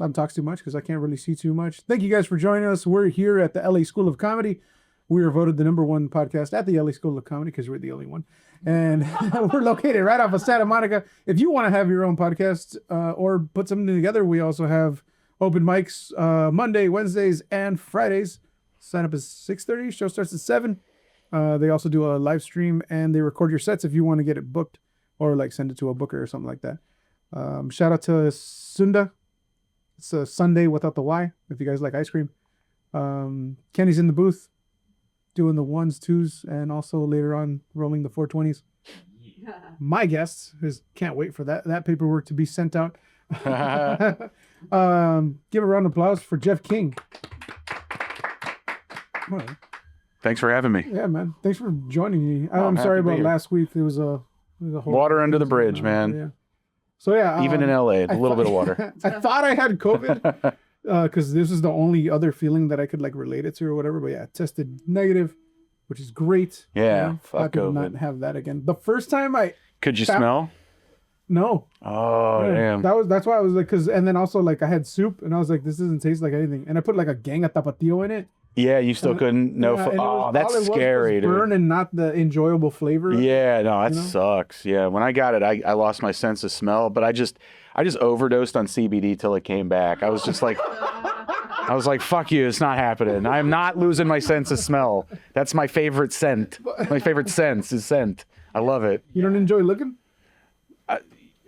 not talk too much because I can't really see too much. Thank you guys for joining us. We're here at the LA School of Comedy. We are voted the #1 podcast at the LA School of Comedy because we're the only one. And we're located right off of Santa Monica. If you want to have your own podcast or put something together, we also have open mics Monday, Wednesdays, and Fridays. Sign up is 6:30. Show starts at 7. They also do a live stream and they record your sets if you want to get it booked or like send it to a booker or something like that. Shout out to Sunda. It's a Sunday without the Y if you guys like ice cream. Kenny's in the booth doing the 1s, 2s, and also later on rolling the 420s. Yeah. My guest can't wait for that paperwork to be sent out. Give a round of applause for Jeff King. Thanks for having me. Yeah, man. Thanks for joining me. I'm sorry about last week. It was a whole water under the bridge, man. Yeah. So yeah, even in LA, a little bit of water. I thought I had COVID because this is the only other feeling that I could like relate it to or whatever. But yeah, tested negative, which is great. Yeah, fuck happy COVID. to not have that again. The first time could you smell? No. Oh damn. That's why I was like, and then also like I had soup and I was like, this doesn't taste like anything, and I put like a gang of tapatio in it. Yeah, you still couldn't. That's scary, dude. Burn and not the enjoyable flavor. Yeah, no, that sucks. Yeah, when I got it, I lost my sense of smell, but I just overdosed on CBD till it came back. I was just like, fuck you, it's not happening. I'm not losing my sense of smell. That's my favorite scent. My favorite sense is scent. I love it. You don't enjoy looking?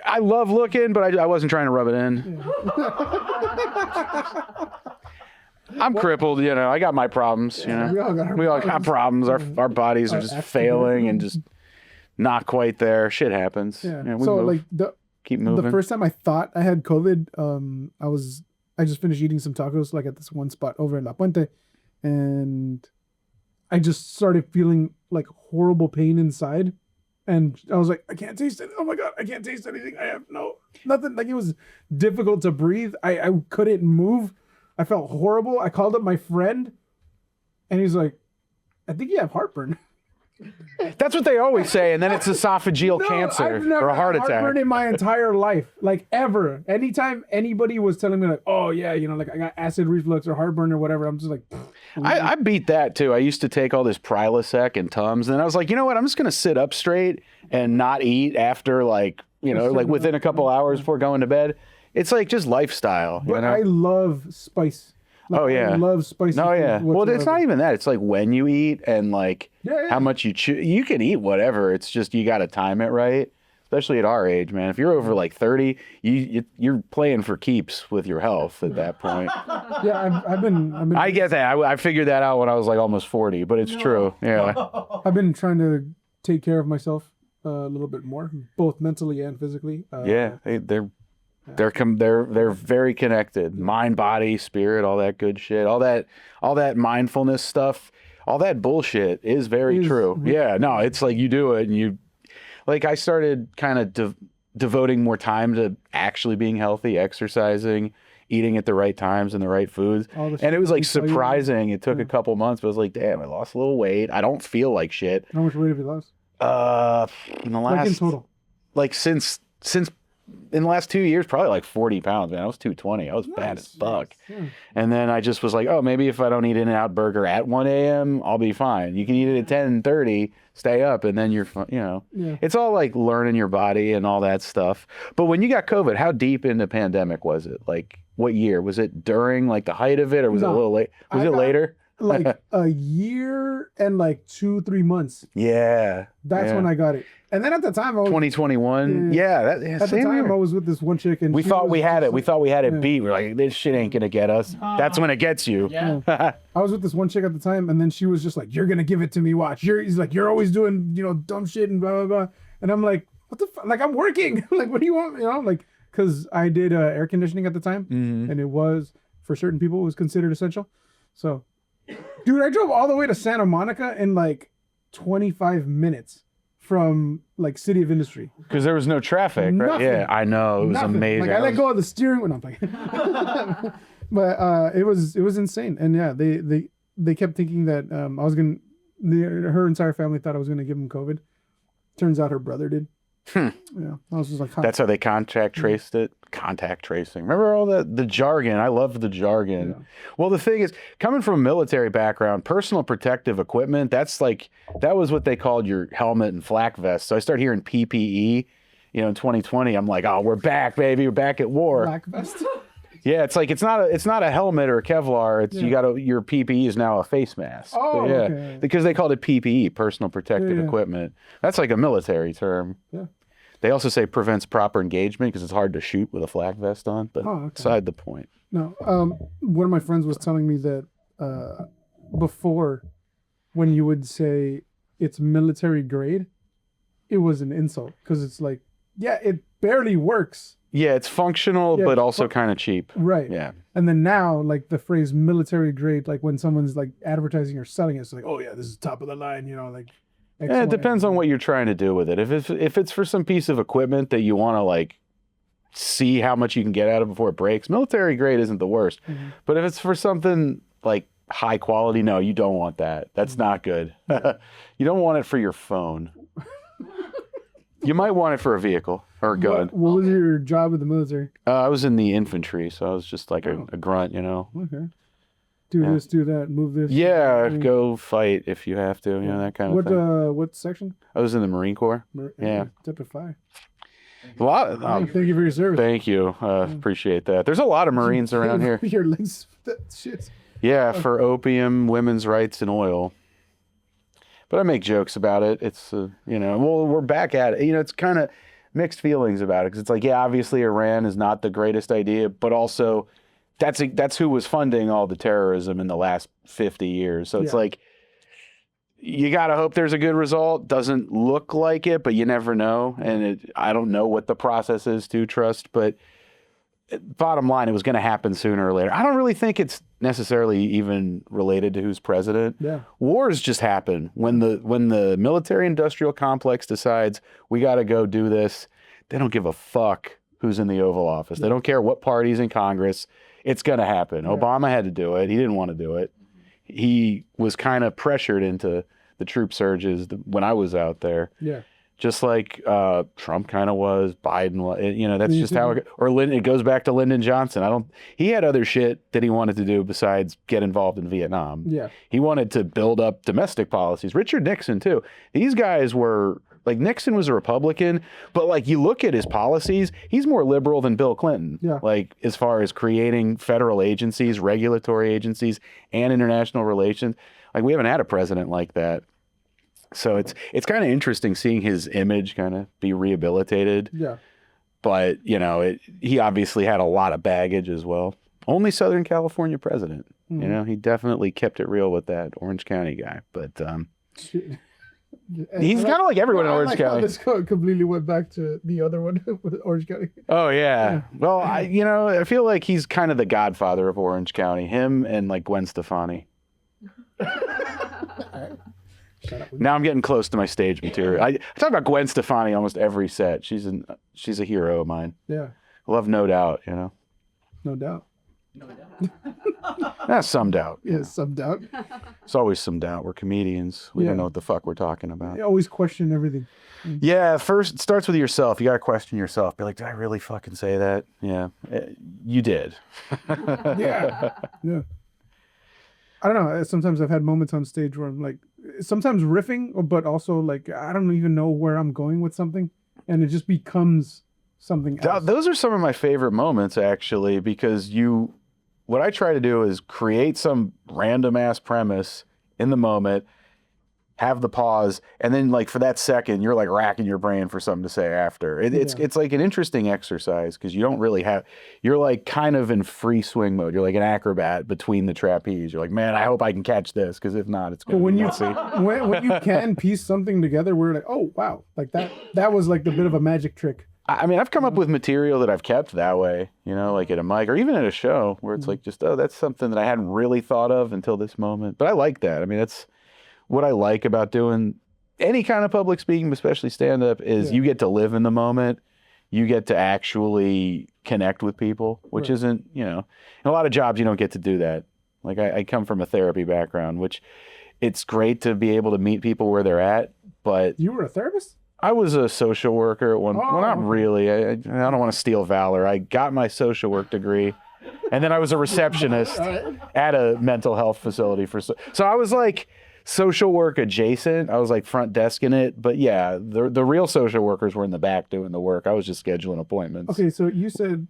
I love looking, but I wasn't trying to rub it in. Yeah. I'm crippled, I got my problems, We all got problems. Our bodies are just failing and just not quite there. Shit happens. Yeah. So keep moving. The first time I thought I had COVID, I just finished eating some tacos like at this one spot over in La Puente, and I just started feeling like horrible pain inside. And I was like, I can't taste it. Oh my God, I can't taste anything. I have nothing. Like it was difficult to breathe. I couldn't move. I felt horrible. I called up my friend and he's like, I think you have heartburn. That's what they always say. And then it's esophageal cancer or a heart attack. I've heartburn in my entire life, like ever. Anytime anybody was telling me like, oh yeah, like I got acid reflux or heartburn or whatever, I'm just like, I beat that too. I used to take all this Prilosec and Tums, and I was like, you know what? I'm just going to sit up straight and not eat after like within a couple hours before going to bed. It's like just lifestyle. But I love spice. Like, oh yeah, I love spicy. Oh yeah. Well, it's not even that. It's like when you eat and like how much you chew. You can eat whatever. It's just you got to time it right. Especially at our age, man. If you're over like 30, you're playing for keeps with your health at that point. Yeah, I've been. I get that. I figured that out when I was like almost 40, but it's true. Yeah. I've been trying to take care of myself a little bit more, both mentally and physically. They're very connected. Mind, body, spirit, all that good shit. All that mindfulness stuff, all that bullshit is very true. Yeah, no, it's like you do it and you like I started kind of devoting more time to actually being healthy, exercising, eating at the right times and the right foods. And it was like surprising. It took a couple months, but I was like, damn, I lost a little weight. I don't feel like shit. How much weight have you lost? In the last in total. Like since in the last 2 years, probably like 40 pounds, man. I was 220. I was bad as fuck. Yeah. And then I just was like, oh, maybe if I don't eat In-N-Out Burger at 1 a.m., I'll be fine. You can eat it at 10:30, stay up, and then you're, It's all like learning your body and all that stuff. But when you got COVID, how deep in the pandemic was it? Like, what year? Was it during like the height of it, or was it a little late? Was it later? Like a year and like 2-3 months. Yeah. That's when I got it. And then at the time I was 2021. At the time I was with this one chick and we thought we had it. We thought we had it beat. We're like, this shit ain't gonna get us. That's when it gets you. Yeah. I was with this one chick at the time, and then she was just like, you're gonna give it to me, watch. He's like, you're always doing, dumb shit and blah blah blah. And I'm like, what the fuck? Like, I'm working. Like, what do you want? Like, because I did air conditioning at the time, and it was, for certain people, it was considered essential. So, dude, I drove all the way to Santa Monica in like 25 minutes from like City of Industry. Because there was no traffic, right? Yeah, I know. It was amazing. Like, I let go of the steering wheel. But it was insane. And yeah, they kept thinking that I was going to, her entire family thought I was going to give them COVID. Turns out her brother did. Yeah, I was just like, huh. That's how they contact traced it. Contact tracing. Remember all the jargon? I love the jargon. Yeah. Well, the thing is, coming from a military background, personal protective equipment, that was what they called your helmet and flak vest. So I started hearing PPE, in 2020. I'm like, oh, we're back, baby. We're back at war. Black vest. Yeah, it's like it's not a helmet or a Kevlar. It's your PPE is now a face mask. Oh, But yeah, okay. because they called it PPE, personal protective Yeah. equipment. That's like a military term. Yeah. They also say prevents proper engagement because it's hard to shoot with a flak vest on. But Oh, okay. beside the point. No, one of my friends was telling me that before, when you would say it's military grade, it was an insult because it's like, yeah, it barely works. Yeah, it's functional, Yeah, but also kind of cheap. Right. Yeah. And then now, like the phrase military grade, like when someone's like advertising or selling it, it's like, oh yeah, this is top of the line, like. X, Yeah, it Y, depends and on what you're trying to do with it. If it's for some piece of equipment that you want to like see how much you can get out of it before it breaks, military grade isn't the worst. Mhm. But if it's for something like high quality, no, you don't want that. That's not good. You don't want it for your phone. You might want it for a vehicle or a gun. What was your job with the military? I was in the infantry, so I was just like a grunt, Okay. Do Yeah. this, do that, move this. Yeah, Mm. go fight if you have to, that kind of thing. What section? I was in the Marine Corps. Yeah. Type 5. A lot. Thank you for your service. Thank you. Appreciate that. There's a lot of Marines around here. Your legs, that shit. Yeah, for opium, women's rights, and oil. But I make jokes about it. It's, well, we're back at it. It's kind of mixed feelings about it because it's like, yeah, obviously Iran is not the greatest idea, but also that's who was funding all the terrorism in the last 50 years. So it's Yeah. like, you got to hope there's a good result. Doesn't look like it, but you never know. And I don't know what the process is to trust, but bottom line, it was going to happen sooner or later. I don't really think it's necessarily even related to who's president. Yeah. Wars just happen when the military industrial complex decides we got to go do this. They don't give a fuck who's in the Oval Office. They don't care what party's in Congress. It's going to happen. Yeah. Obama had to do it. He didn't want to do it. He was kind of pressured into the troop surges when I was out there. Yeah. Just like Trump kind of was, Biden was, that's You just how it, or Lyndon, it goes back to Lyndon Johnson. He had other shit that he wanted to do besides get involved in Vietnam. Yeah. He wanted to build up domestic policies. Richard Nixon too. These guys were like, Nixon was a Republican, but like you look at his policies, he's more liberal than Bill Clinton. Yeah. Like as far as creating federal agencies, regulatory agencies, and international relations. Like we haven't had a president like that. So it's kind of interesting seeing his image kind of be rehabilitated. Yeah. But, he obviously had a lot of baggage as well. Only Southern California president. Mhm. He definitely kept it real with that Orange County guy. But Shit. he's kind of like everyone in I Orange like how County. this completely went back to the other one with Orange County. Oh, yeah. Well, I feel like he's kind of the godfather of Orange County. Him and like Gwen Stefani. Shut up. Now I'm getting close to my stage material. I talk about Gwen Stefani almost every set. She's a hero of mine. Yeah. I love No Doubt, No doubt. That's some doubt. Yes, some doubt. It's always some doubt. We're comedians. We Yeah. don't know what the fuck we're talking about. I always question everything. Yeah, first it starts with yourself. You got to question yourself. Be like, did I really fucking say that? Yeah, you did. Yeah. Yeah. I don't know. Sometimes I've had moments on stage where I'm like, sometimes riffing, but also like, I don't even know where I'm going with something. And it just becomes something else. Those are some of my favorite moments, actually, because what I try to do is create some random ass premise in the moment, have the pause, and then like for that second, you're like racking your brain for something to say after. It's like an interesting exercise because you don't really you're like kind of in free swing mode. You're like an acrobat between the trapeze. You're like, man, I hope I can catch this because if not, it's But going to when be you messy. when you can piece something together, we're like, oh wow, like that was like the bit of a magic trick. I mean, I've come up with material that I've kept that way, like at a mic or even at a show where it's like just, oh, that's something that I hadn't really thought of until this moment. But I like that. I mean, that's what I like about doing any kind of public speaking, especially stand-up, is you get to live in the moment. You get to actually connect with people, which Right. isn't, in a lot of jobs, you don't get to do that. Like I come from a therapy background, which it's great to be able to meet people where they're at, but You were a therapist? I was a social worker at one. Well, not okay. really. I don't want to steal valor. I got my social work degree, and then I was a receptionist at a mental health facility for. So I was like social work adjacent. I was like front desk in it, but yeah, the real social workers were in the back doing the work. I was just scheduling appointments. Okay, so you said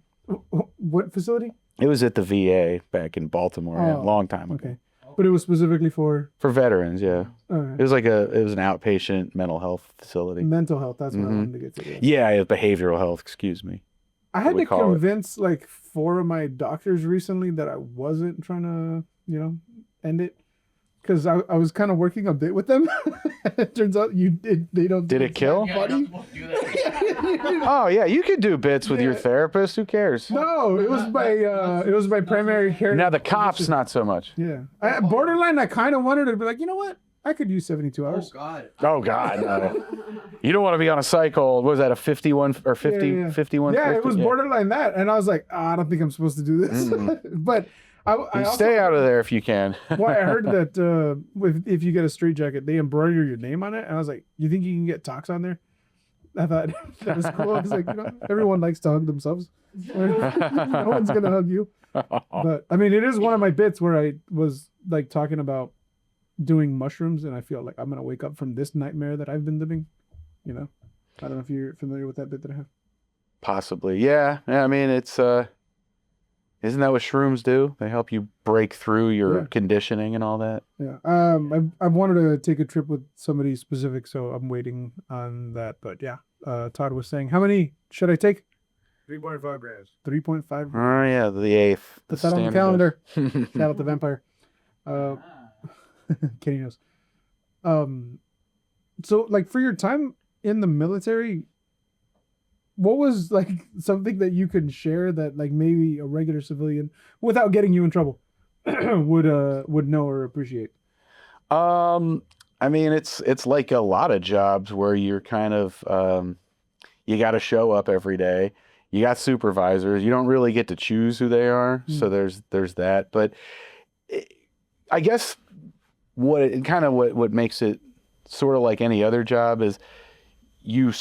what facility? It was at the VA back in Baltimore, yeah, a long time ago. Okay, but it was specifically for Veterans, yeah. okay. It was an outpatient mental health facility. Mental health. That's what I wanted to get to. Yeah, behavioral health. Excuse me. I had we to call it. convince like 4 of my doctors recently that I wasn't trying to, end it. Because I was kind of working a bit with them. It turns out they don't. Did it kill? Yeah, you're not supposed to do that. Oh yeah, you could do bits with your therapist. Who cares? No, it was my primary care. Now the cops, not so much. Yeah, borderline. I kind of wanted to be like, you know what? I could use 72 Oh hours. God. Oh God, no. You don't want to be on a cycle. What was that, a 51 or 50, Yeah. 51? Yeah, 50? it was borderline that, and I was like, I don't think I'm supposed to do this. But I You also, stay out of there if you can. Well, I heard that if you get a straight jacket, they embroider your name on it, and I was like, you think you can get Tox on there? I thought that was cool. I was like, everyone likes to hug themselves. No one's gonna hug you. But I mean, it is one of my bits where I was like talking about doing mushrooms, and I feel like I'm gonna wake up from this nightmare that I've been living. I don't know if you're familiar with that bit that I have. Possibly, yeah. I mean, it's isn't that what shrooms do? They help you break through your conditioning and all that. Yeah. I wanted to take a trip with somebody specific, so I'm waiting on that. But yeah, Todd was saying, how many should I take? 3.5 grams. 3.5. Oh yeah, the 8th. Put that on the calendar. Shout out the vampire. Kenny knows. So like for your time in the military, what was like something that you can share that like maybe a regular civilian, without getting you in trouble, would know or appreciate? I mean, it's like a lot of jobs where you're kind of you got to show up every day. You got supervisors. You don't really get to choose who they are. So there's that. But I guess what makes it sort of like any other job is you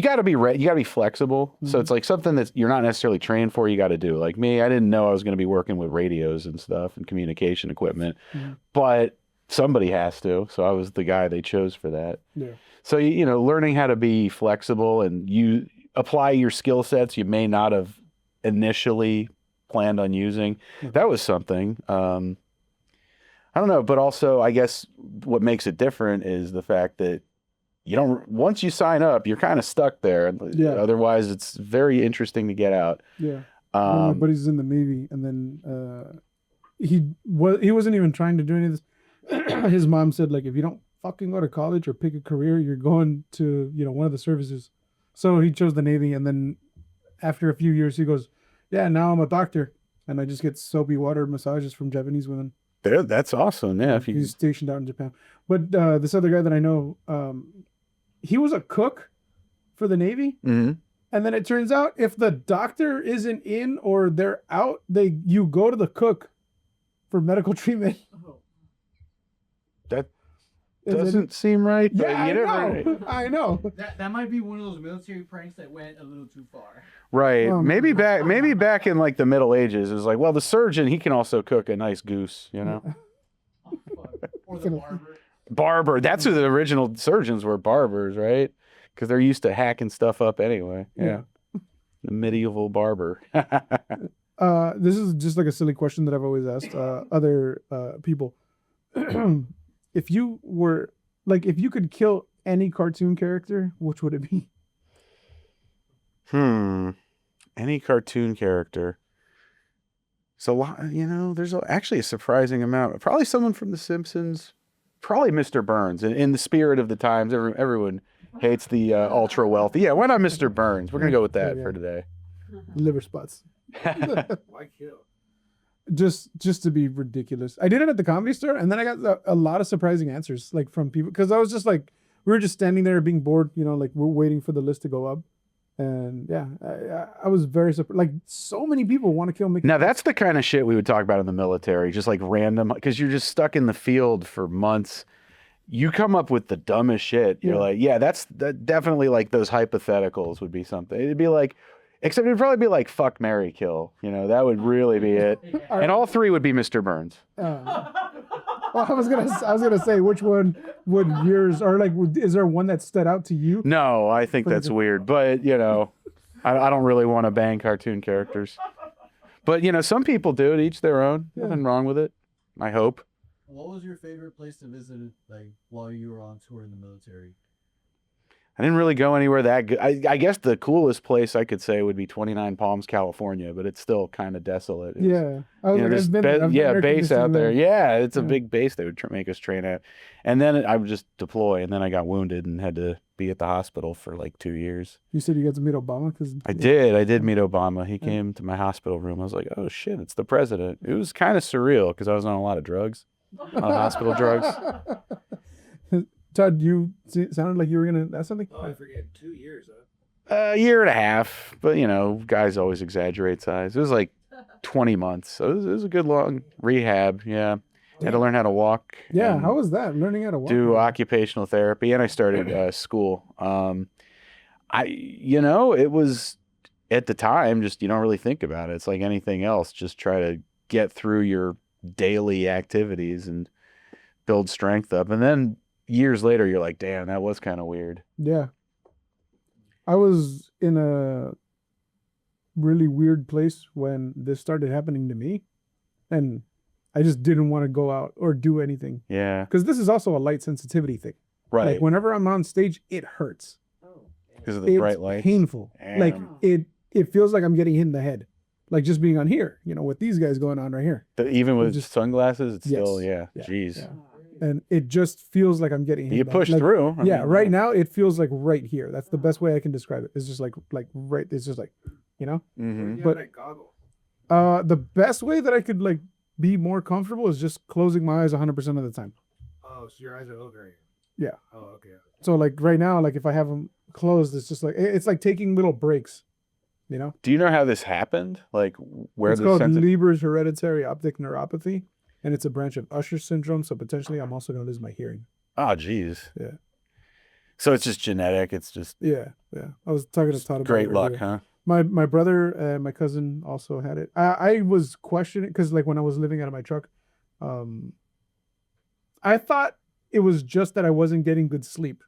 got to be ready. You got to be flexible. So it's like something that you're not necessarily trained for. You got to do. Like me, I didn't know I was going to be working with radios and stuff and communication equipment, but somebody has to. So I was the guy they chose for that. Yeah. So learning how to be flexible and you apply your skill sets you may not have initially planned on using. That was something. I don't know, but also I guess what makes it different is the fact that once you sign up, you're kind of stuck there. Yeah. Otherwise, it's very interesting to get out. Yeah. One of my buddies is in the Navy, and then he wasn't even trying to do any of this. His mom said, like, if you don't fucking go to college or pick a career, you're going to one of the services. So he chose the Navy, and then after a few years, he goes, yeah, now I'm a doctor, and I just get soapy water massages from Japanese women. That's awesome. Yeah, He's stationed out in Japan. But this other guy that I know, he was a cook for the Navy. Mm-hmm. And then it turns out if the doctor isn't in or they're out, you go to the cook for medical treatment. That doesn't seem right. But Yeah, I know. That might be one of those military pranks that went a little too far. Right. Maybe back in like the Middle Ages, it was like, well, the surgeon, he can also cook a nice goose, Oh, fuck. Or the barber. Barber. That's who the original surgeons were, barbers, right? Because they're used to hacking stuff up anyway. Yeah. The medieval barber. This is just like a silly question that I've always asked other people. If you could kill any cartoon character, which would it be? Any cartoon character. It's a lot, there's actually a surprising amount. Probably someone from The Simpsons. Probably Mr. Burns. In the spirit of the times, everyone hates the ultra wealthy. Yeah, why not Mr. Burns? We're going to go with that for today. Liver spots. Why kill? Just to be ridiculous. I did it at the Comedy Store, and then I got a lot of surprising answers, like from people, because I was just like, we were just standing there being bored, like we're waiting for the list to go up, and yeah, I was very surprised. Like so many people want to kill Mickey. Now that's the kind of shit we would talk about in the military, just like random, because you're just stuck in the field for months, you come up with the dumbest shit. You're Yeah. like, yeah, that definitely like those hypotheticals would be something. It'd be like, except it'd probably be like fuck, marry, kill. You know, that would really be it. And all three would be Mr. Burns. Well, I was gonna say, which one would yours, or like, is there one that stood out to you? No, I think that's weird, but you know, I don't really want to bang cartoon characters. But you know, some people do it. Each their own. Yeah. Nothing wrong with it. I hope. What was your favorite place to visit, like while you were on tour in the military? I didn't really go anywhere that good. I guess the coolest place I could say would be 29 Palms, California, but it's still kind of desolate. It's, Yeah, I was you know, like, there's I've been there. I've been yeah, there base out there. conditioning Yeah, it's a Yeah. big base they would make us train at. And then I would just deploy, and then I got wounded and had to be at the hospital for like 2 years. You said you got to meet Obama because I did meet Obama. He came to my hospital room. I was like, oh shit, it's the president. It was kind of surreal because I was on a lot of drugs, a lot of hospital drugs. Todd, you sounded like you were gonna ask something. Oh, I forget. 2 years, huh? A year and a half, but you know, guys always exaggerate size. It was like 20 months. So it was a good long rehab. Yeah. Had to learn how to walk. Yeah, and how was that? Learning how to walk. do occupational therapy, and I started school. It was at the time just you don't really think about it. It's like anything else. Just try to get through your daily activities and build strength up, and then years later, you're like, damn, that was kind of weird. Yeah. I was in a really weird place when this started happening to me, and I just didn't want to go out or do anything Yeah. because this is also a light sensitivity thing. Right. Like whenever I'm on stage, it hurts. Because of the It's bright lights. painful. Like Damn. it feels like I'm getting hit in the head. Like just being on here, with these guys going on right here. Even with just- sunglasses, it's Yes. still, yeah. Yeah. Jeez. Yeah. And it just feels like I'm getting hit. You in the push head. Like, through. I Yeah, mean, right now it feels like right here. That's the best way I can describe it. It's just like right. It's just like, Mhm. Yeah, But- that goggle. the best way that I could like be more comfortable is just closing my eyes 100% of the time. Oh, so your eyes are open right here. Yeah. Oh, okay. So like right now, like if I have them closed, it's just like it's like taking little breaks. Do you know how this happened? Like where It's the called sense of, Leber's hereditary optic neuropathy, and it's a branch of Usher syndrome. So potentially, I'm also going to lose my hearing. oh, geez. Yeah. So it's just genetic. It's just Yeah. I was talking to Todd about great it luck, earlier. huh? My brother and my cousin also had it. I was questioning because like when I was living out of my truck, I thought it was just that I wasn't getting good sleep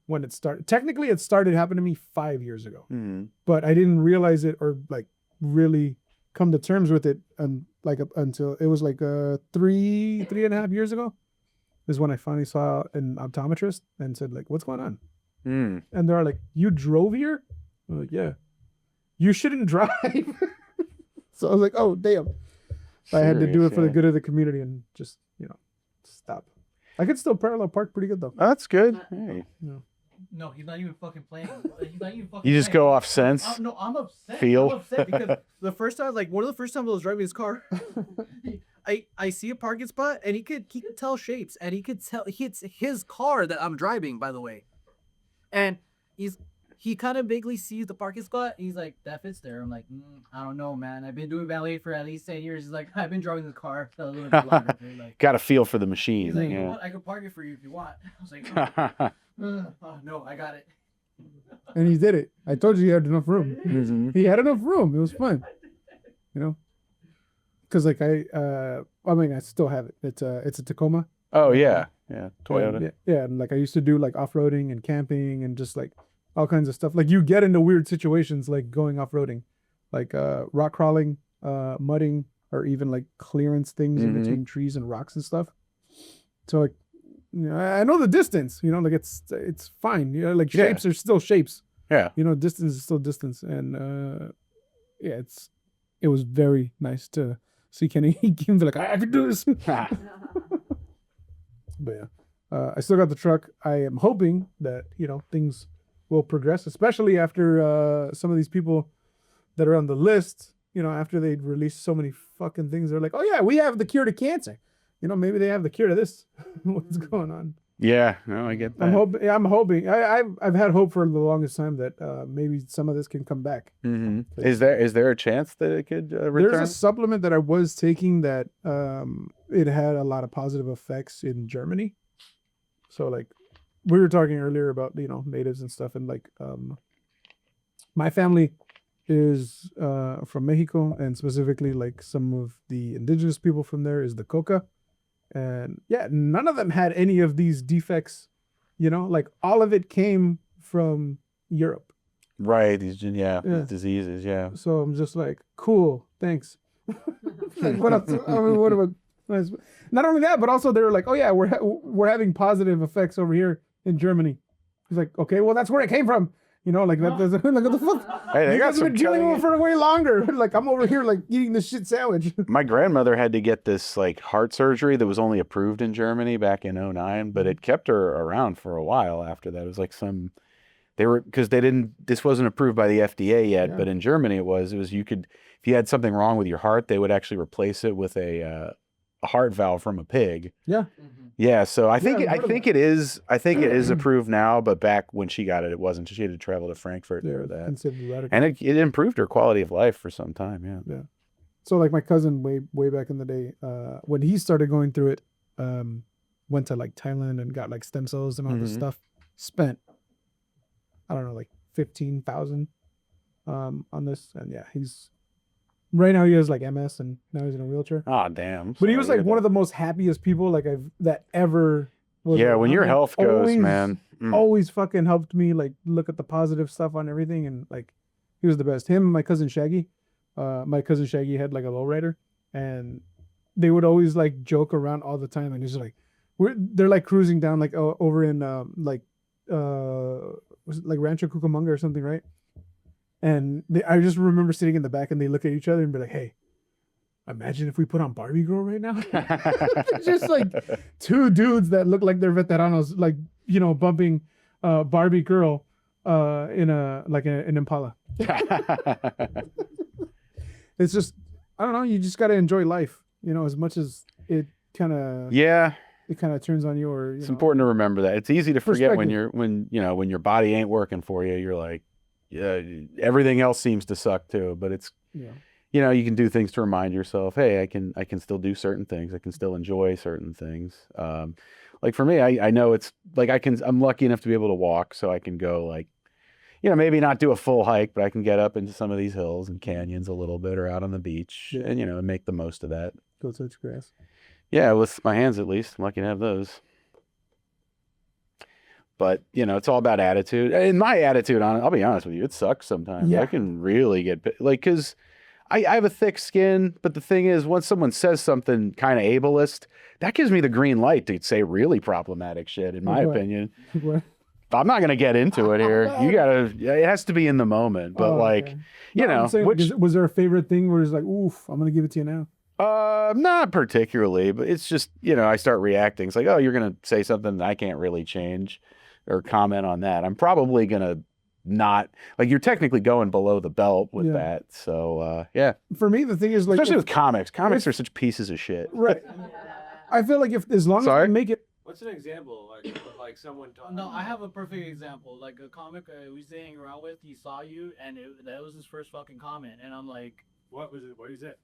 when it started. Technically, it started happening to me 5 years ago, Mhm. but I didn't realize it or like really come to terms with it until it was like 3.5 years ago is when I finally saw an optometrist and said like, what's going on? Mm. And they're like, you drove here? I'm like, yeah. You shouldn't drive. So I was like, oh, damn. I had to do Serious, it for the yeah. good of the community and just, stop. I could still parallel park pretty good though. Oh, that's good. Hey. No, he's not even fucking playing. He's not even fucking You just playing. go off sense. No, I'm upset. Feel. I'm upset because the first time, like one of the first times I was driving his car, I see a parking spot and he could tell shapes and he could tell it's his car that I'm driving, by the way, and he kind of vaguely sees the parking spot. And he's like, that fits there. I'm like, I don't know, man. I've been doing valet for at least 10 years. He's like, I've been driving this car a little bit longer. Dude. Like, Got a feel for the machine. he's like, you know Yeah. what? I could park it for you if you want. I was like, oh, no, I got it. And he did it. I told you he had enough room. Mhm. He had enough room. It was fun. Because like I still have it. It's a Tacoma. Oh yeah. Yeah. Toyota. And, yeah, and like I used to do like off-roading and camping and just like all kinds of stuff. Like you get into weird situations like going off-roading, like rock crawling, mudding, or even like clearance things in Mhm. between trees and rocks and stuff. So like I know the distance, like it's fine. Like Yeah. shapes are still shapes. Yeah. Distance is still distance. And yeah, it was very nice to see Kenny. He came to like, I can do this. But yeah, I still got the truck. I am hoping that things will progress, especially after some of these people that are on the list. After they release so many fucking things, they're like, "Oh yeah, we have the cure to cancer." Maybe they have the cure to this. What's going on? Yeah. No, I get that. I'm hoping. I've had hope for the longest time that maybe some of this can come back. Mhm. Is there a chance that it could return? There's a supplement that I was taking that it had a lot of positive effects in Germany. So like we were talking earlier about natives and stuff, and like my family is from Mexico, and specifically like some of the indigenous people from there is the Coca, and yeah, none of them had any of these defects. Like all of it came from Europe. Right. These Yeah. diseases. Yeah. So I'm just like, cool, thanks. Like, what else? I mean, what about? Not only that, but also they were like, oh yeah, we're having positive effects over here in Germany. He's like, okay, well that's where it came from. Like that. Like what the fuck? Hey, they You got guys have some been dealing with it cutting- for way longer. Like I'm over here like eating this shit sandwich. My grandmother had to get this like heart surgery that was only approved in Germany back in 09, but it kept her around for a while after that. It was like because this wasn't approved by the FDA yet, Yeah. but in Germany it was you could, if you had something wrong with your heart, they would actually replace it with a heart valve from a pig. Yeah. Yeah, so I think I've heard of it is approved now, but back when she got it, it wasn't. She had to travel to Frankfurt for that. Considered radical. And it improved her quality of life for some time, yeah. So like my cousin way back in the day, when he started going through it, went to like Thailand and got like stem cells and all this Mhm. stuff. Spent, I don't know, like 15,000 on this, and yeah, he's right now he has like MS and now he's in a wheelchair. Oh, damn. But he was like one of the most happiest people like that ever. Was Yeah, when your around. health goes, Always- man. Always fucking helped me like look at the positive stuff on everything, and like he was the best. Him and my cousin Shaggy. My cousin Shaggy had like a lowrider, and they would always like joke around all the time, and he's like, they're like cruising down like over in was it like Rancho Cucamonga or something, right? And I just remember sitting in the back, and they look at each other and be like, "Hey, imagine if we put on Barbie Girl right now." It's just like two dudes that look like they're veteranos, like bumping Barbie Girl in an Impala. It's just, I don't know, you just got to enjoy life, as much as it kind of Yeah, it kind of turns on you, or it's important to remember that. It's easy to forget when Perspective. when your body ain't working for you. You're like, yeah, everything else seems to suck too. But it's yeah. you can do things to remind yourself, hey, I can still do certain things. I can still enjoy certain things. Like for me, I know it's like I'm lucky enough to be able to walk, so I can go like, maybe not do a full hike, but I can get up into some of these hills and canyons a little bit, or out on the beach, Yeah. and and make the most of that. Go touch grass. Yeah, with my hands at least. I'm lucky to have those. But, it's all about attitude. And my attitude on it, I'll be honest with you, it sucks sometimes. Yeah. I can really get, because I have a thick skin, but the thing is, once someone says something kind of ableist, that gives me the green light to say really problematic shit, in my What? opinion. What? I'm not going to get into it here. It has to be in the moment. But, Oh, okay. No, I'm saying, which... was there a favorite thing where it's like, oof, I'm gonna give it to you now? Not particularly, but it's just, I start reacting. It's like, oh, you're going to say something that I can't really change or comment on that. I'm probably going to not, like, you're technically going below the belt with Yeah. that. So, yeah. For me, the thing is like, Especially with comics. Comics are such pieces of shit. right. I feel like as long as Sorry? I make it, What's an example like someone talking? No, I have a perfect example. Like a comic we was hanging around with, he saw you, and that was his first fucking comment. And I'm like, What was it? What is it?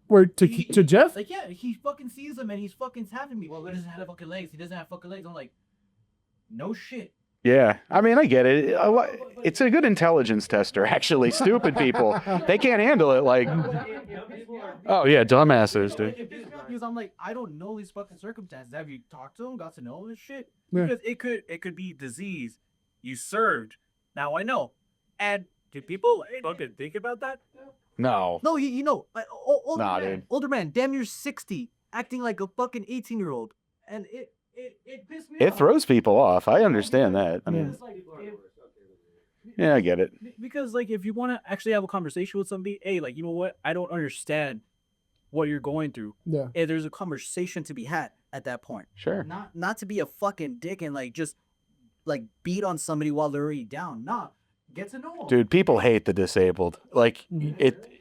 where to Jeff, like, yeah, he fucking sees him and he's fucking tapping me. Well, he doesn't have fucking legs. He doesn't have fucking legs. I'm like, no shit. Yeah. I mean, I get it. It's a good intelligence tester, actually. Stupid people, they can't handle it. Like, oh, yeah, dumbasses, dude. Because I'm like, I don't know these fucking circumstances. Have you talked to him? Got to know him and shit? Yeah. Because it could be disease you served. Now I know. And do people fucking think about that? No. No, older Nah, man, dude. older man, damn near 60, acting like a fucking 18-year-old, and it pissed me It off. throws people off. I understand that. I mean, It's like, yeah, I get it. Because like if you want to actually have a conversation with somebody, hey, like, you know what? I don't understand what you're going through. yeah, And there's a conversation to be had at that point. Sure. Not to be a fucking dick and like just like beat on somebody while they're already down. Nah, get to know 'em. Dude, people hate the disabled. Like,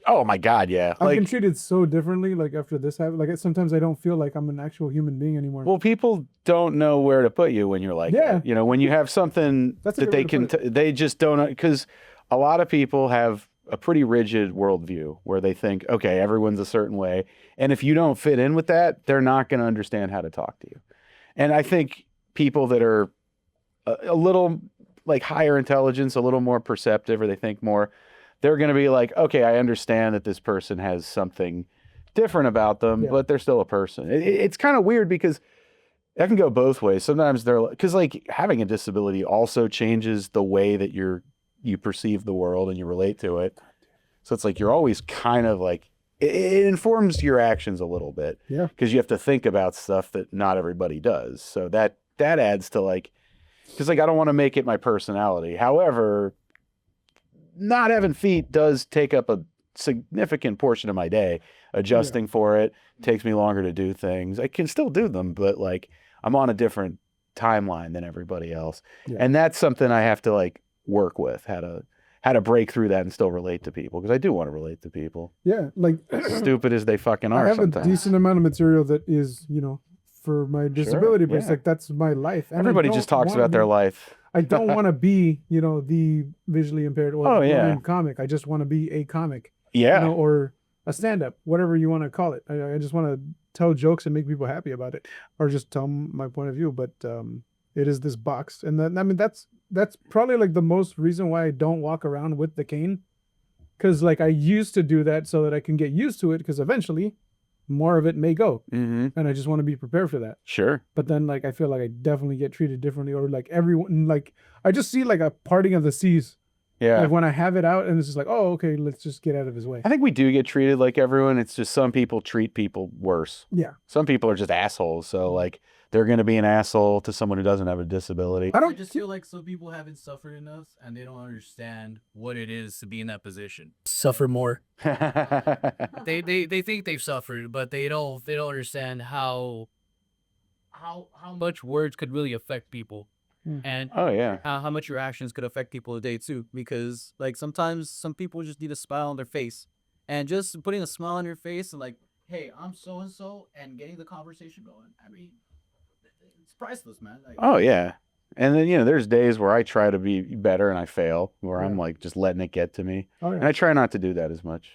oh my God, yeah. I've been Like, treated so differently. Like after this happened, like sometimes I don't feel like I'm an actual human being anymore. well, people don't know where to put you when you're like, Yeah. that. When you have something That's a that good they way to can, put they just don't, because a lot of people have a pretty rigid worldview where they think, okay, everyone's a certain way. And if you don't fit in with that, they're not going to understand how to talk to you. And I think people that are a little like higher intelligence, a little more perceptive, or they think more, they're going to be like, okay, I understand that this person has something different about them, Yeah. but they're still a person. It's kind of weird because that can go both ways. Sometimes they're because like having a disability also changes the way that you perceive the world and you relate to it. So it's like you're always kind of like it informs your actions a little bit. Yeah. Because you have to think about stuff that not everybody does. So that adds to like, because like I don't want to make it my personality. However, not having feet does take up a significant portion of my day. Adjusting for it takes me longer to do things. I can still do them, but like I'm on a different timeline than everybody else. Yeah. And that's something I have to like work with, how to break through that and still relate to people, because I do want to relate to people. Yeah, like Stupid as they fucking are I have sometimes. a decent amount of material that is, for my disability, but it's yeah. like that's my life. And I Everybody don't just talks wanna about their be- life. I don't want to be, the visually impaired or Oh, the yeah. blind comic. I just want to be a comic, Yeah. or a stand-up, whatever you want to call it. I just want to tell jokes and make people happy about it, or just tell 'em my point of view. But it is this box, and then that's probably like the most reason why I don't walk around with the cane, because like I used to do that so that I can get used to it, because eventually more of it may go, Mm-hmm. and I just want to be prepared for that. Sure. But then like I feel like I definitely get treated differently, or like everyone, like I just see like a parting of the seas. Yeah. Like when I have it out and it's just like, oh, okay, let's just get out of his way. I think we do get treated like everyone. It's just some people treat people worse. Yeah. Some people are just assholes. So like they're going to be an asshole to someone who doesn't have a disability. I I don't just feel like some people haven't suffered enough and they don't understand what it is to be in that position. Suffer more. They think they've suffered, but they don't understand how much words could really affect people. And Oh yeah. how much your actions could affect people today too, because like sometimes some people just need a smile on their face, and just putting a smile on your face and like, hey, I'm so and so, and getting the conversation going. I mean, it's priceless, man. Like, Oh yeah. And then there's days where I try to be better and I fail, where I'm Yeah. like just letting it get to me, Oh, and yeah. I try not to do that as much.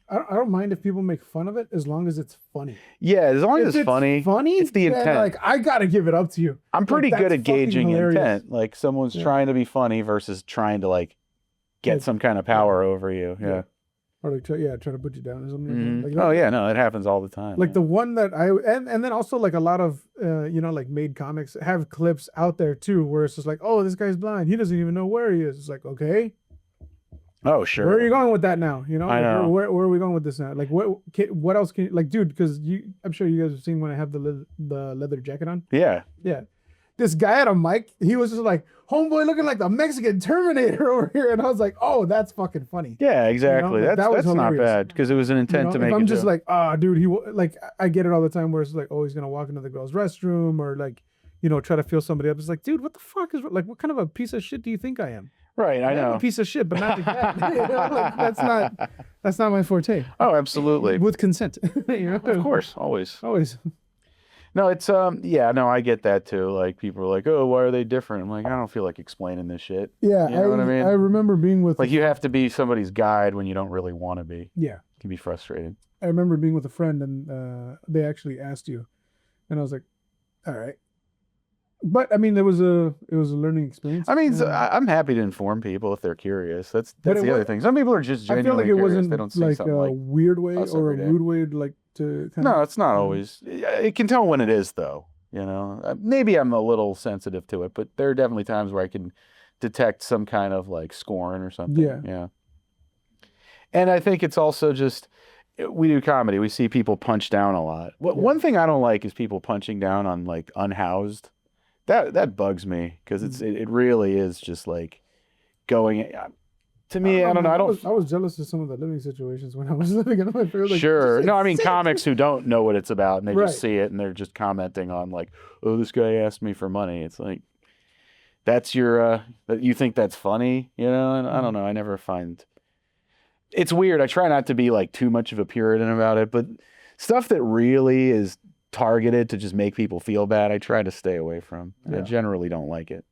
I don't mind if people make fun of it as long as it's funny. Yeah, as long as If it's funny. it's the intent. Like I gotta give it up to you. I'm pretty good that's at gauging fucking hilarious. intent. Like someone's Yeah. trying to be funny versus trying to like get Like, some kind of power over you. Yeah. Or like try to put you down or something. Mhm. Like that. Oh yeah, no, it happens all the time. Like yeah. the one that and then also like a lot of like made comics have clips out there too, where it's just like, oh, this guy's blind, he doesn't even know where he is. It's like, okay, Oh sure. where are you going with that now? I Like, know. where are we going with this now? Like what else can like, dude? Because I'm sure you guys have seen when I have the leather jacket on. Yeah. Yeah, this guy had a mic. He was just like, homeboy, looking like the Mexican Terminator over here, and I was like, oh, that's fucking funny. Yeah, exactly. like, that was that's not hilarious. bad because it was an intent to If make I'm it just joke. like, dude, like I get it all the time where it's like, oh, he's gonna walk into the girl's restroom or like, try to feel somebody up. It's like, dude, what the fuck is like, what kind of a piece of shit do you think I am? Right, I I'm know. a piece of shit, but not like that. Like, that's not my forte. Oh, absolutely. With consent, Of course, always. always. No, it's yeah, no, I get that too. Like people are like, "Oh, why are they different?" I'm like, I don't feel like explaining this shit. Yeah, You know what I mean? I remember being with Like you have to be somebody's guide when you don't really want to be. yeah, It can be frustrating. I remember being with a friend and they actually asked you, and I was like, all right. But I mean, it was a learning experience. I mean, and I'm happy to inform people if they're curious. That's But it the other wa- thing. Some people are just I feel genuinely like it curious. wasn't They don't see like a something like. weird way us or a every day. rude way to kind No, of. it's not always. It can tell when it is, though. Maybe I'm a little sensitive to it, but there are definitely times where I can detect some kind of like scorn or something. Yeah. Yeah. And I think it's also just we do comedy. We see people punch down a lot. One thing I don't like is people punching down on like unhoused. That bugs me because it really is just like going. To me, I don't know. man. I don't. I was jealous of some of the living situations when I was living in my favorite. Like, Sure. this No, I mean shit's sick. comics who don't know what it's about and they Right. just see it and they're just commenting on like, oh, this guy asked me for money. It's like that's your that you think that's funny, and I don't know. I never find it's weird. I try not to be like too much of a Puritan about it, but stuff that really is targeted to just make people feel bad, I try to stay away from. I Yeah. generally don't like it.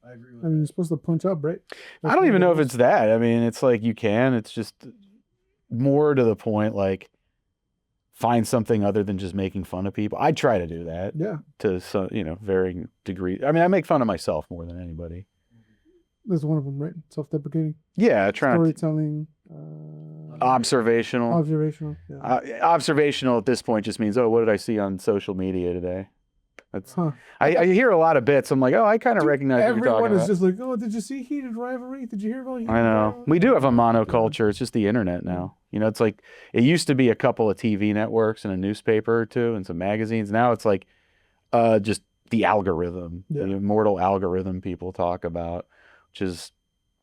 I agree with I mean, you're supposed to punch up, right? I don't even know if it's that. I mean, it's like you can. It's just more to the point. Like, find something other than just making fun of people. I try to do that Yeah, to some, varying degrees. I mean, I make fun of myself more than anybody. that's one of them, right? Self-deprecating, Yeah, trying to storytelling, observational. observational. Yeah. Observational at this point just means, oh, what did I see on social media today? That's Huh. I hear a lot of bits. I'm like, oh, I kind of recognize what you're Everyone talking is about. just like, oh, did you see Heated Rivalry? Did you hear about Heated I know. Rivalry? We do have a monoculture. It's just the internet now. It's like it used to be a couple of TV networks and a newspaper or two and some magazines. Now it's like just the algorithm, Yeah. the immortal algorithm people talk about, which is,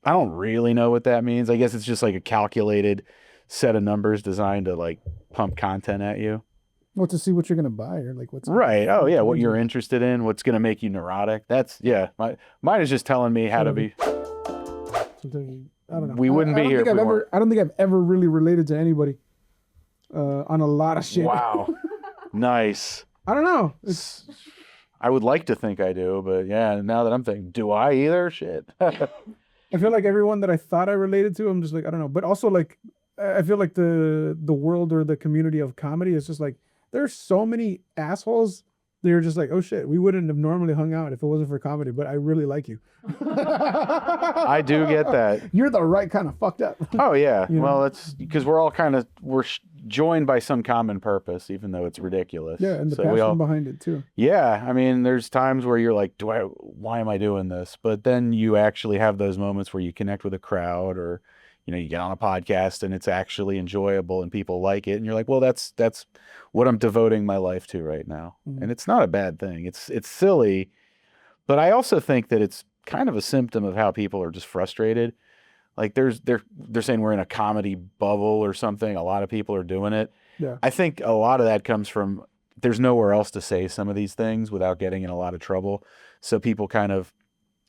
I don't really know what that means. I guess it's just like a calculated set of numbers designed to like pump content at you. Well, to see what you're gonna buy or like what's Right. Oh, yeah. What you're interested in, what's going to make you neurotic. That's, yeah. Mine is just telling me how to be. Something, I don't know. We wouldn't be I don't here think if I've we ever. weren't. I don't think I've ever really related to anybody on a lot of shit. Wow. Nice. I don't know. It's I would like to think I do, but yeah, now that I'm thinking, do I either? Shit. I feel like everyone that I thought I related to, I'm just like, I don't know. But also like I feel like the world or the community of comedy is just like there's so many assholes. They're just like, oh shit, we wouldn't have normally hung out if it wasn't for comedy, but I really like you. I do get that. You're the right kind of fucked up. Oh yeah. You know? Well, it's because we're all kind of joined by some common purpose, even though it's ridiculous. Yeah, and the So passion behind it too. Yeah, I mean, there's times where you're like, why am I doing this? But then you actually have those moments where you connect with a crowd, or you get on a podcast and it's actually enjoyable and people like it, and you're like, well, that's what I'm devoting my life to right now. Mhm. And it's not a bad thing. It's silly, but I also think that it's kind of a symptom of how people are just frustrated. Like they're saying we're in a comedy bubble or something. A lot of people are doing it. Yeah. I think a lot of that comes from there's nowhere else to say some of these things without getting in a lot of trouble. So people kind of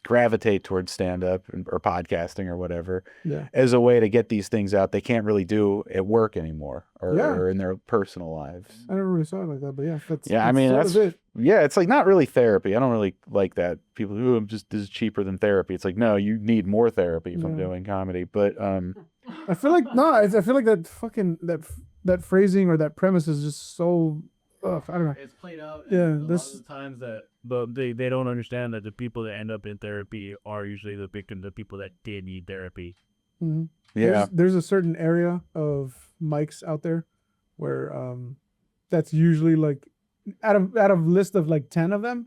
gravitate towards stand-up or podcasting or whatever Yeah. as a way to get these things out they can't really do at work anymore or, Yeah. or in their personal lives. I never really saw it like that, but yeah, that's Yeah, I mean, sort that's of it. yeah, it's like not really therapy. I don't really like that. People who this is cheaper than therapy. It's like, no, you need more therapy from Yeah. doing comedy. But I feel like I feel like that fucking that phrasing or that premise is just so. Ugh, I don't know. It's played out. Yeah, and a lot this- of the times that, but they don't understand that the people that end up in therapy are usually the people that did need therapy. Mhm. yeah, There's a certain area of mics out there where that's usually like out of list of like 10 of them,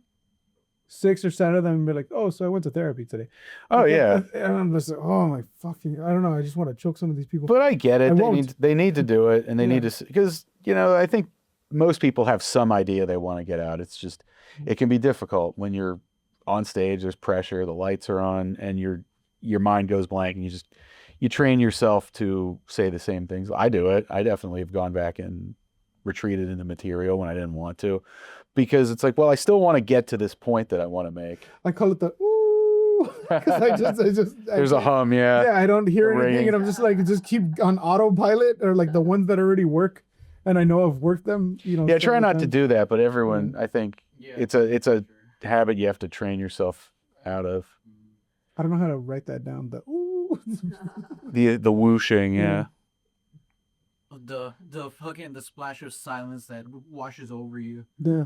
6 or 7 of them be like, oh, so I went to therapy today. oh Like, yeah. and I'm just like, oh my fucking, I don't know, I just want to choke some of these people. But I get I it. won't. They need to do it, and they Yeah. need to because I think most people have some idea they want to get out. It's just it can be difficult when you're on stage. There's pressure. The lights are on, and your mind goes blank, and you train yourself to say the same things. I do it. I definitely have gone back and retreated into material when I didn't want to, because it's like, well, I still want to get to this point that I want to make. I call it the ooh, because I There's a hum, yeah. I don't hear The anything, ring. and I'm just like just keep on autopilot or like the ones that already work, and I know I've worked them. Yeah, try several not to times. do that, but everyone, I think, Yeah, it's a habit you have to train yourself out of. I don't know how to write that down. The ooh. The whooshing, yeah. The fucking the splash of silence that washes over you. Yeah.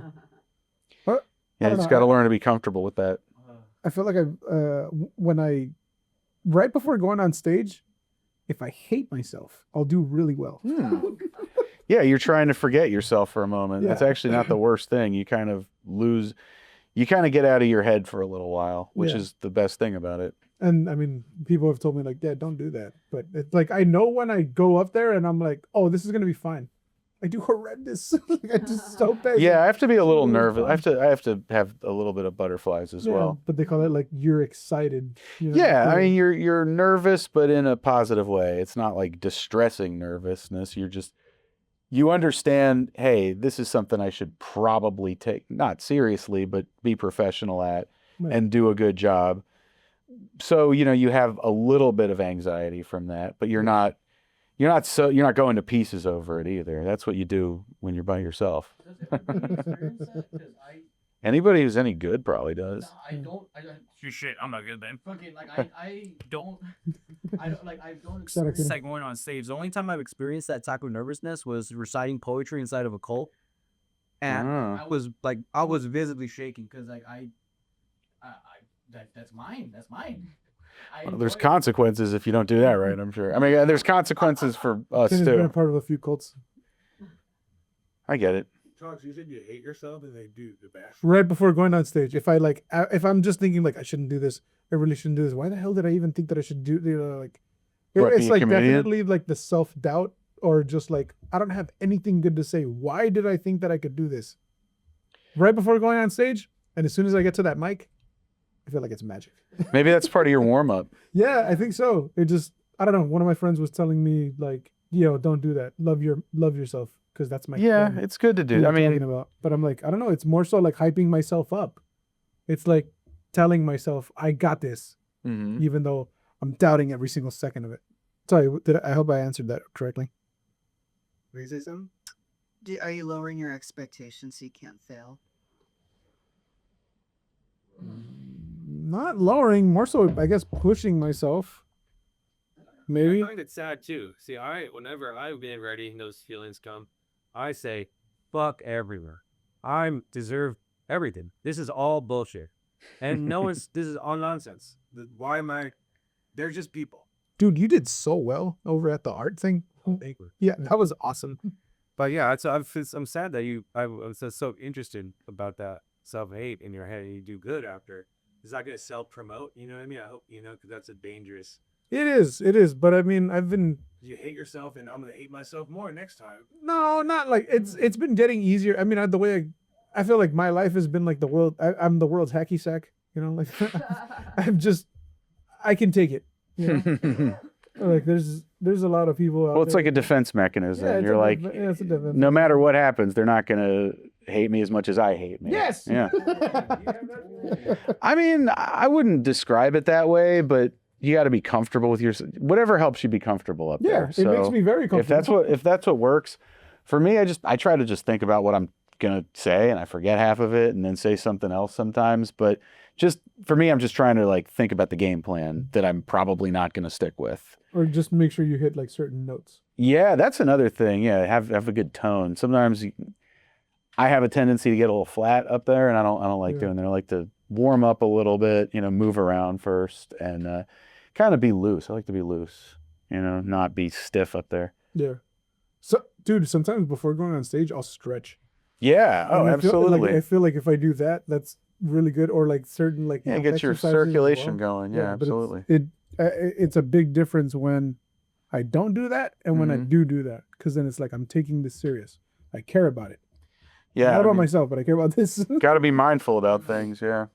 Yeah, don't you just know, got to learn to be comfortable with that. I feel like when I right before going on stage, if I hate myself, I'll do really well. Yeah, you're trying to forget yourself for a moment. That's Yeah. actually not the worst thing. You kind of get out of your head for a little while, which Yeah. is the best thing about it. And I mean, people have told me like, yeah, don't do that. But it's like I know when I go up there and I'm like, oh, this is gonna be fine. I do horrendous. Like, I just so bad. Yeah, I have to be a little Really nervous. fun. I have to have a little bit of butterflies as well. But they call it like you're excited. You know? Yeah, I mean you're nervous, but in a positive way. It's not like distressing nervousness. You understand, hey, this is something I should probably take not seriously, but be professional at Right. and do a good job. So, you have a little bit of anxiety from that, but you're not going to pieces over it either. That's what you do when you're by yourself. Anybody who's any good probably does. I don't. Shit, I'm not good then. Fucking like I don't. I don't like. I don't Shout out, experience Kenny. like going on stage. The only time I've experienced that type of nervousness was reciting poetry inside of a cult, and Ah. I was visibly shaking because like that's mine. That's mine. Well, there's consequences if you don't do that right, I'm sure. I mean, there's consequences for us Kenny's been a too. part of a few cults. I get it. Chugs, you said you hate yourself and they do the best. Right before going on stage, if I'm just thinking like I shouldn't do this, I really shouldn't do this. Why the hell did I even think that I should do? Like, What, it's be a like comedian? definitely like the self doubt or just like I don't have anything good to say. Why did I think that I could do this? Right before going on stage, and as soon as I get to that mic, I feel like it's magic. Maybe that's part of your warm up. Yeah, I think so. It just I don't know. One of my friends was telling me like, yo, don't do that. Love yourself because that's my Yeah, friend it's good to who do. I'm I talking mean, about. But I'm like, I don't know. It's more so like hyping myself up. It's like telling myself I got this, mhm. even though I'm doubting every single second of it. Sorry, I hope I answered that correctly. Will you say something? Are you lowering your expectations so you can't fail? Not lowering, more so I guess pushing myself. Maybe. I find it sad too. See, whenever I've been ready and those feelings come, I say, fuck everywhere. I deserve everything. This is all bullshit. And no one's, this is all nonsense. Why am I, they're just people. Dude, you did so well over at the art thing. Thank you. Yeah, that was awesome. But yeah, I'm sad that I was so interested about that self-hate in your head and you do good after. Is that going to self-promote? You know what I mean? I hope, because that's a dangerous. It is. But I mean, I've been You hate yourself and I'm going to hate myself more next time. no, not like it's been getting easier. I mean, the way I feel like my life has been like the world. I'm the world's hacky sack. You know, like I can take it. You know? Like there's a lot of people out Well, it's there. like a defense mechanism. Yeah, it's You're a like, it's a defense. no matter what happens, they're not gonna hate me as much as I hate me. Yes. Yeah. I mean, I wouldn't describe it that way, but you got to be comfortable with your whatever helps you be comfortable up Yeah, there. it makes me very comfortable. If that's what works for me, I try to just think about what I'm gonna say, and I forget half of it, and then say something else sometimes. But just for me, I'm just trying to like think about the game plan that I'm probably not gonna stick with. Or just make sure you hit like certain notes. Yeah, that's another thing. Yeah, have a good tone. Sometimes I have a tendency to get a little flat up there, and I don't like Yeah. doing that. I like to warm up a little bit, move around first, and kind of be loose. I like to be loose, not be stiff up there. Yeah. So, dude, sometimes before going on stage, I'll stretch. Yeah. Oh, And absolutely. I feel like if I do that, that's really good. Or like certain like Yeah, get your exercises as circulation well. going. Yeah, but absolutely. It's a big difference when I don't do that and when I Mhm. do that, because then it's like I'm taking this serious. I care about it. Yeah. Not about myself, but I care about this. Got to be mindful about things. Yeah.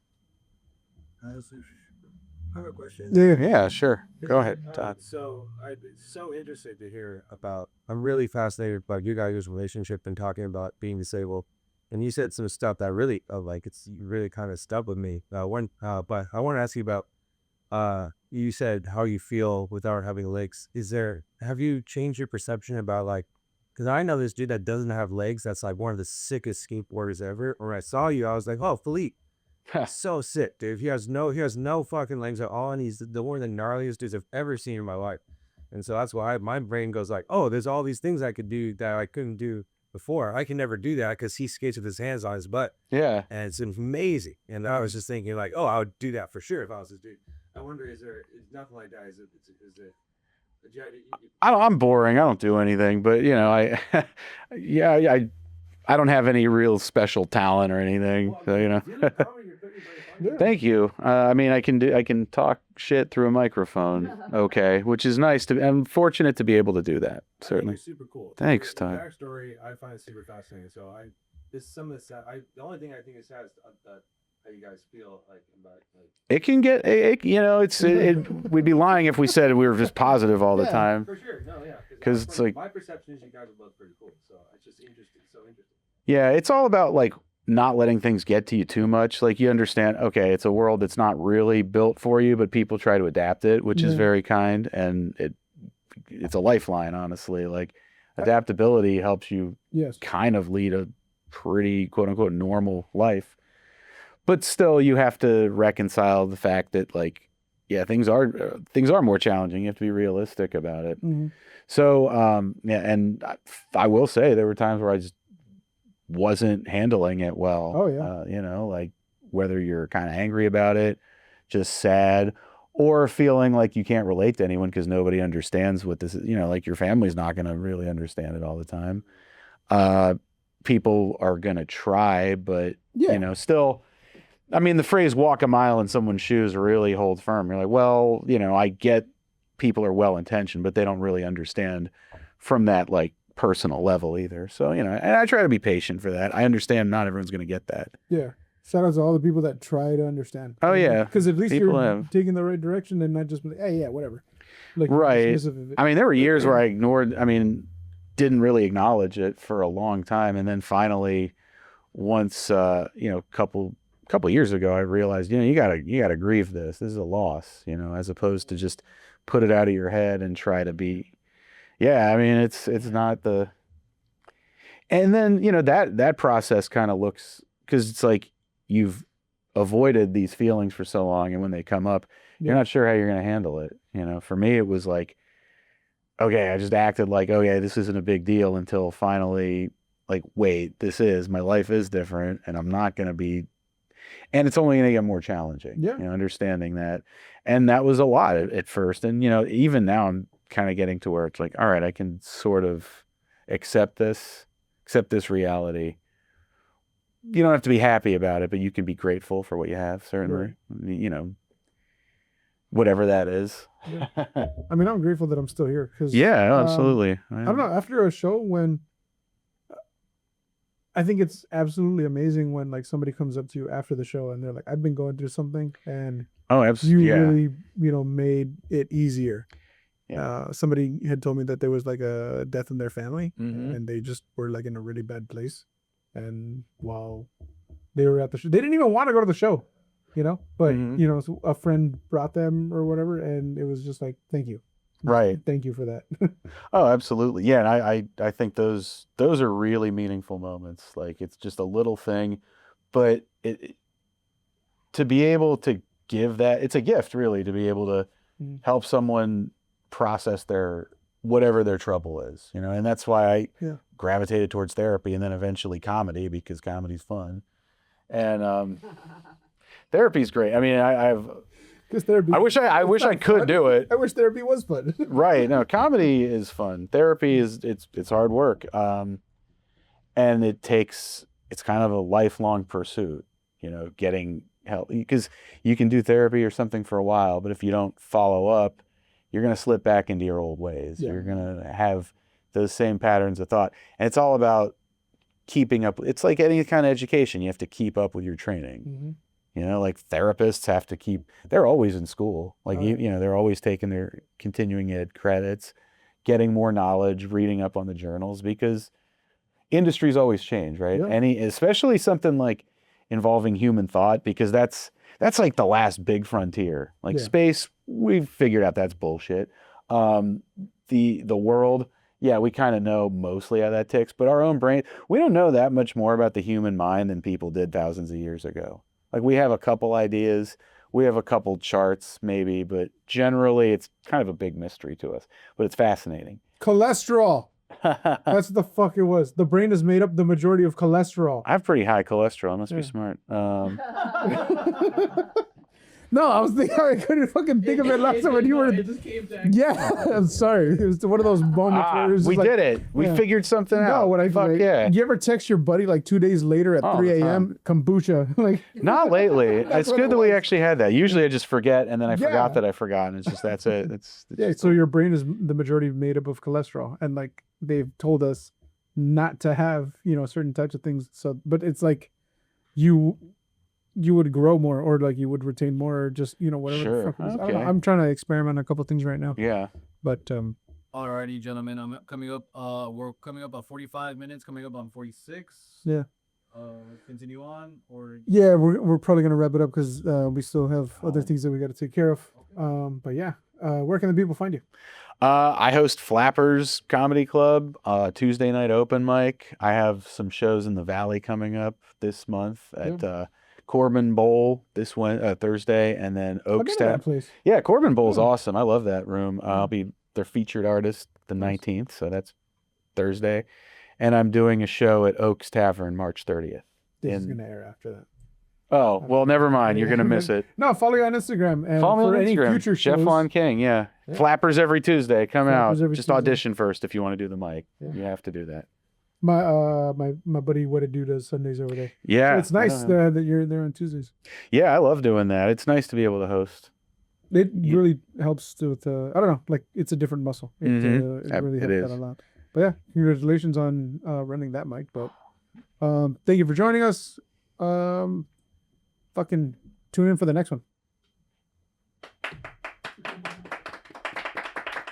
I have a question. Yeah. Yeah. Sure. Go ahead, Todd. So I'm so interested to hear about. I'm really fascinated about you guys' relationship and talking about being disabled. And you said some stuff that really, it's really kind of stuck with me. But I want to ask you about. You said how you feel without having legs. Have you changed your perception about like? Because I know this dude that doesn't have legs. That's like one of the sickest skateboarders ever. When I saw you, I was like, oh, Philippe. So sick, dude. He has no fucking legs at all, and he's one of the gnarliest dudes I've ever seen in my life. And so that's why my brain goes like, oh, there's all these things I could do that I couldn't do before. I can never do that because he skates with his hands on his butt, Yeah. and it's amazing. And I was just thinking like, oh, I would do that for sure if I was this dude. I wonder, is nothing like that? Is it? I'm boring. I don't do anything, but I don't have any real special talent or anything. So Thank you. I mean, I can talk shit through a microphone. Okay, which is nice I'm fortunate to be able to do that. Certainly. Super cool. Thanks, Your Todd. backstory, I find it super fascinating. So the only thing I think is sad is how you guys feel like about like. It can get, we'd be lying if we said we were just positive all the Yeah. time. For sure, no, yeah. 'Cause it's like- my perception is you guys are both pretty cool. So it's just interesting. So interesting. Yeah, it's all about like not letting things get to you too much. Like you understand, okay, it's a world that's not really built for you, but people try to adapt it, which is Yeah. very kind, and it's a lifeline, honestly. Like adaptability helps you Yes. kind of lead a pretty quote unquote normal life. But still you have to reconcile the fact that like yeah, things are more challenging. You have to be realistic about it. Mhm. So, yeah, and I will say there were times where I just wasn't handling it well. Oh, yeah. You know, like whether you're kind of angry about it, just sad, or feeling like you can't relate to anyone because nobody understands what this is. You know, like your family's not going to really understand it all the time. People are going to try, but Yeah. you know, still. I mean, the phrase "walk a mile in someone's shoes" really holds firm. You're like, well, you know, I get people are well intentioned, but they don't really understand from that like personal level either. So, you know, and I try to be patient for that. I understand not everyone's going to get that. Yeah. Shout out to all the people that try to understand. Oh, yeah. Because at least People you're have. taking the right direction and not just be like, hey, yeah, whatever. Like, Right. dismissive of it. I mean, there were years where I ignored, I mean, didn't really acknowledge it for a long time. And then finally, once, you know, couple years ago, I realized, you know, you gotta grieve this. This is a loss, you know, as opposed to just put it out of your head and try to be, yeah, I mean, it's not the, and then, you know, that process kind of looks, because it's like you've avoided these feelings for so long, and when they come up, you're Yeah. not sure how you're going to handle it. You know, for me, it was like, okay, I just acted like, okay, this isn't a big deal until finally, like, wait, my life is different, and I'm not going to be, and it's only going to get more challenging. Yeah. You know, understanding that, and that was a lot at first, and you know, even now I'm kind of getting to where it's like, all right, I can sort of accept this reality. You don't have to be happy about it, but you can be grateful for what you have, certainly. You know, whatever that is. Yeah. I mean, I'm grateful that I'm still here. Cause, Yeah, absolutely. I don't know. After a show, when I think it's absolutely amazing when like somebody comes up to you after the show and they're like, I've been going through something and Oh, you absolutely. Yeah. really, you know, made it easier. Yeah. Somebody had told me that there was like a death in their family Mhm. and they just were like in a really bad place. And while they were at the show, they didn't even want to go to the show, you know, but Mhm. you know, so a friend brought them or whatever. And it was just like, thank you. Right. Thank you for that. Oh, absolutely. Yeah, and I think those are really meaningful moments. Like it's just a little thing, but to be able to give that, it's a gift really to be able to Mm. help someone process their whatever their trouble is, you know. And that's why I Yeah. gravitated towards therapy and then eventually comedy, because comedy's fun. And therapy's great. I mean, I've Because therapy. I wish I not could fun. do it. I wish therapy was fun. Right. No, comedy is fun. Therapy is it's hard work. And it's kind of a lifelong pursuit, you know, getting help, because you can do therapy or something for a while, but if you don't follow up, you're going to slip back into your old ways. Yeah. You're going to have those same patterns of thought. And it's all about keeping up. It's like any kind of education. You have to keep up with your training. Mhm. You know, like therapists have to they're always in school. Like, Oh, you know, they're always taking their continuing ed credits, getting more knowledge, reading up on the journals, because industries always change, right? Yeah. Especially something like involving human thought, because that's like the last big frontier. Like Yeah. space, we've figured out that's bullshit. The world, yeah, we kind of know mostly how that ticks, but our own brain, we don't know that much more about the human mind than people did thousands of years ago. Like we have a couple ideas, we have a couple charts maybe, but generally it's kind of a big mystery to us, but it's fascinating. Cholesterol. That's what the fuck it was. The brain is made up the majority of cholesterol. I have pretty high cholesterol. I must Yeah. be smart. No, I was thinking I couldn't fucking think of it last time when you were. It just came back. Yeah, I'm sorry. It was one of those moments where it was just we like, did it. We yeah. figured something out. No, what I Fuck like, yeah. You ever text your buddy like 2 days later at All 3 the a.m. kombucha? Like, Not lately. That's It's what good it that we was. actually had that. Usually I just forget, and then I Yeah. forgot that I forgot, and it's just that's it. It's yeah. So your brain is the majority made up of cholesterol, and like they've told us not to have, you know, certain types of things. So, but it's like you would grow more, or like you would retain more, or just, you know, whatever. Sure. The fuck it is. I don't know. Okay. I'm trying to experiment on a couple things right now, yeah. but Alrighty, gentlemen, I'm coming up. We're coming up on 45 minutes. Coming up on 46. Yeah. Continue on, or yeah, we're probably gonna wrap it up because we still have other things that we got to take care of. But yeah, where can the people find you? I host Flappers Comedy Club, Tuesday night open mic. I have some shows in the Valley coming up this month at Corbin Bowl this Thursday, and then I've Oaks been to that Tavern. place. Yeah, Corbin Bowl's Oh. awesome. I love that room. I'll be their featured artist the 19th, so that's Thursday. And I'm doing a show at Oaks Tavern March 30th. This is in- gonna air after that. Oh, well, never mind. You're going to miss it. No, follow you on Instagram and Follow me for on any Instagram. future Jeff shows. Lon King, yeah. Yeah. Flappers every Tuesday. Come Flappers out. every Just Tuesday. audition first if you want to do the mic. Yeah. You have to do that. My buddy What It Do does Sundays over there. Yeah. So it's nice that you're there on Tuesdays. Yeah, I love doing that. It's nice to be able to host. It really helps with I don't know, like it's a different muscle. It really It helps is. that a lot. But yeah, congratulations on running that mic. But thank you for joining us. Fucking tune in for the next one.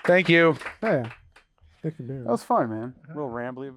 Thank you. Oh, yeah. Thank you, That was fun, man. A little rambly.